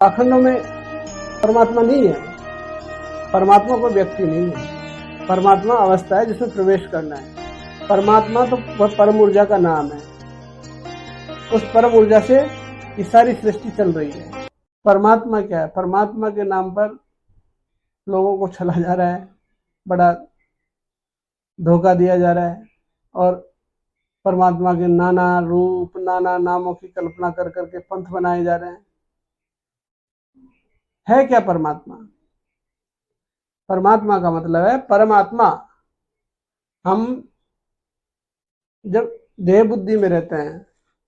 पाखंडों में परमात्मा नहीं है। परमात्मा कोई व्यक्ति नहीं है। परमात्मा अवस्था है जिसमें प्रवेश करना है। परमात्मा तो वह परम ऊर्जा का नाम है। उस परम ऊर्जा से ये सारी सृष्टि चल रही है। परमात्मा क्या है? परमात्मा के नाम पर लोगों को छला जा रहा है, बड़ा धोखा दिया जा रहा है और परमात्मा के नाना रूप, नाना नामों की कल्पना कर करके पंथ बनाए जा रहे हैं। है क्या परमात्मा? परमात्मा का मतलब है परमात्मा। हम जब देह बुद्धि में रहते हैं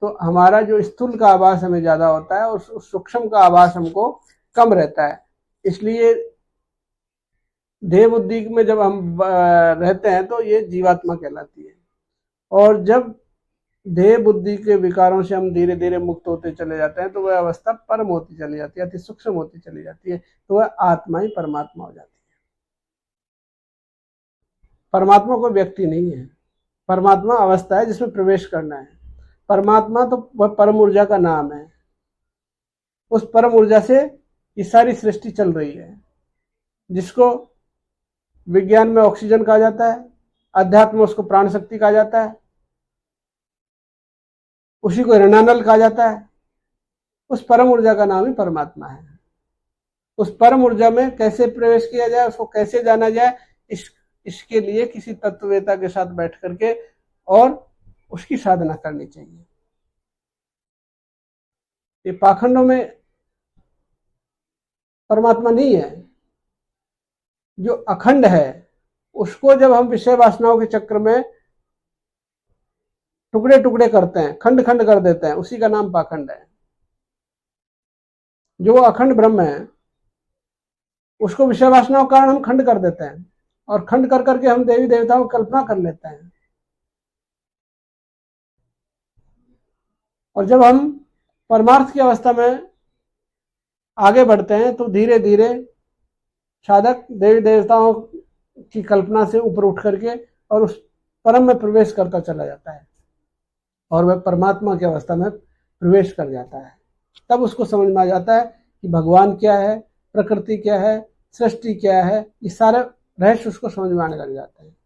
तो हमारा जो स्थूल का आभास हमें ज्यादा होता है और सूक्ष्म का आभास हमको कम रहता है। इसलिए देह बुद्धि में जब हम रहते हैं तो ये जीवात्मा कहलाती है। और जब देह बुद्धि के विकारों से हम धीरे धीरे मुक्त होते चले जाते हैं तो वह अवस्था परम होती चली जाती है, अति सूक्ष्म होती चली जाती है, तो वह आत्मा ही परमात्मा हो जाती है। परमात्मा कोई व्यक्ति नहीं है। परमात्मा अवस्था है जिसमें प्रवेश करना है। परमात्मा तो वह परम ऊर्जा का नाम है। उस परम ऊर्जा से ये सारी सृष्टि चल रही है, जिसको विज्ञान में ऑक्सीजन कहा जाता है, अध्यात्म में उसको प्राण शक्ति कहा जाता है, उसी को ऋणानल कहा जाता है। उस परम ऊर्जा का नाम ही परमात्मा है। उस परम ऊर्जा में कैसे प्रवेश किया जाए, उसको कैसे जाना जाए, इसके लिए किसी तत्ववेता के साथ बैठ करके और उसकी साधना करनी चाहिए। ये पाखंडों में परमात्मा नहीं है। जो अखंड है उसको जब हम विषय वासनाओं के चक्र में टुकड़े टुकड़े करते हैं, खंड खंड कर देते हैं, उसी का नाम पाखंड है। जो अखंड ब्रह्म है उसको विषय वासनाओं के कारण हम खंड कर देते हैं और खंड कर करके हम देवी देवताओं की कल्पना कर लेते हैं। और जब हम परमार्थ की अवस्था में आगे बढ़ते हैं तो धीरे धीरे साधक देवी देवताओं की कल्पना से ऊपर उठ करके और उस परम में प्रवेश करता चला जाता है और वह परमात्मा की अवस्था में प्रवेश कर जाता है। तब उसको समझ में आ जाता है कि भगवान क्या है, प्रकृति क्या है, सृष्टि क्या है। ये सारे रहस्य उसको समझ में आने लग जाते हैं।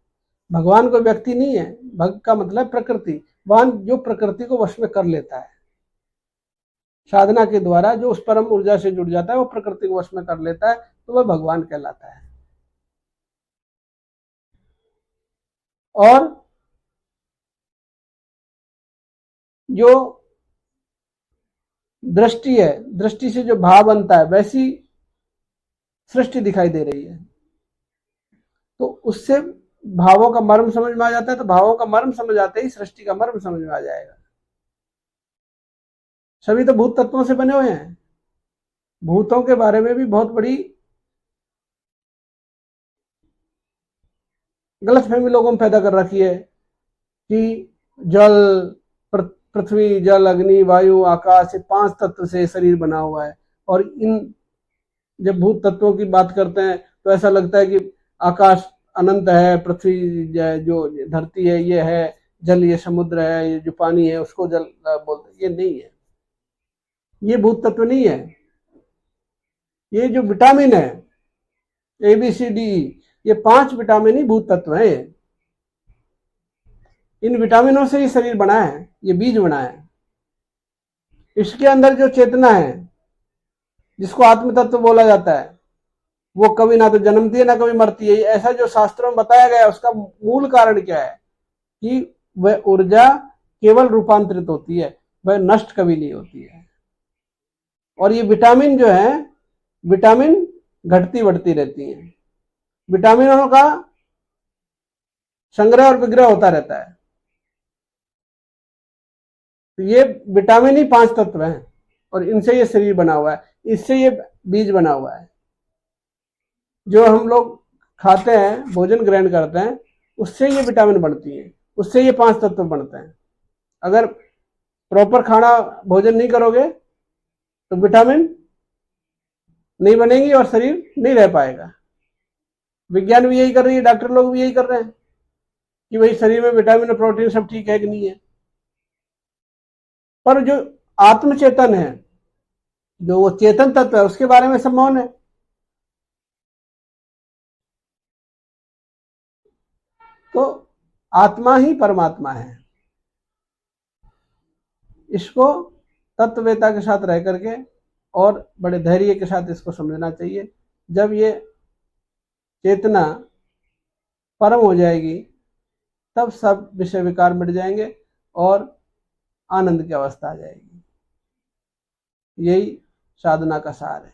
भगवान कोई व्यक्ति नहीं है। भक्त का मतलब प्रकृति, भगवान जो प्रकृति को वश में कर लेता है। साधना के द्वारा जो उस परम ऊर्जा से जुड़ जाता है वो प्रकृति को वश में कर लेता है, तो वह भगवान कहलाता है। और जो दृष्टि है, दृष्टि से जो भाव बनता है, वैसी सृष्टि दिखाई दे रही है, तो उससे भावों का मर्म समझ में आ जाता है। तो भावों का मर्म समझ आते ही सृष्टि का मर्म समझ में आ जाएगा। सभी तो भूत तत्वों से बने हुए हैं। भूतों के बारे में भी बहुत बड़ी गलतफहमी लोगों में पैदा कर रखी है कि जल, पृथ्वी, जल, अग्नि, वायु, आकाश, ये 5 तत्व से शरीर बना हुआ है। और इन जब भूत तत्वों की बात करते हैं तो ऐसा लगता है कि आकाश अनंत है, पृथ्वी जो धरती है ये है, जल ये समुद्र है, ये जो पानी है उसको जल बोलते हैं। ये नहीं है, ये भूत तत्व नहीं है। ये जो विटामिन है ABCD, ये 5 विटामिन ही भूत तत्व है। इन विटामिनों से ही शरीर बना है, ये बीज बना है। इसके अंदर जो चेतना है जिसको आत्म तत्व बोला जाता है, वो कभी ना तो जन्मती है ना कभी मरती है। ऐसा जो शास्त्रों में बताया गया है उसका मूल कारण क्या है कि वह ऊर्जा केवल रूपांतरित होती है, वह नष्ट कभी नहीं होती है। और ये विटामिन जो है, विटामिन घटती बढ़ती रहती है। विटामिनों का संग्रह और विग्रह होता रहता है। तो ये विटामिन ही 5 तत्व हैं और इनसे ये शरीर बना हुआ है, इससे ये बीज बना हुआ है। जो हम लोग खाते हैं, भोजन ग्रहण करते हैं, उससे ये विटामिन बनती है, उससे ये 5 तत्व बनते हैं। अगर प्रॉपर खाना भोजन नहीं करोगे तो विटामिन नहीं बनेगी और शरीर नहीं रह पाएगा। विज्ञान भी यही कर रही है, डॉक्टर लोग भी यही कर रहे हैं कि भाई शरीर में विटामिन और प्रोटीन सब ठीक है कि नहीं है। पर जो आत्मचेतन है जो वो चेतन तत्व है उसके बारे में सब मौन है। तो आत्मा ही परमात्मा है। इसको तत्ववेता के साथ रह करके और बड़े धैर्य के साथ इसको समझना चाहिए। जब ये चेतना परम हो जाएगी तब सब विषय विकार मिट जाएंगे और आनंद की अवस्था आ जाएगी। यही साधना का सार है।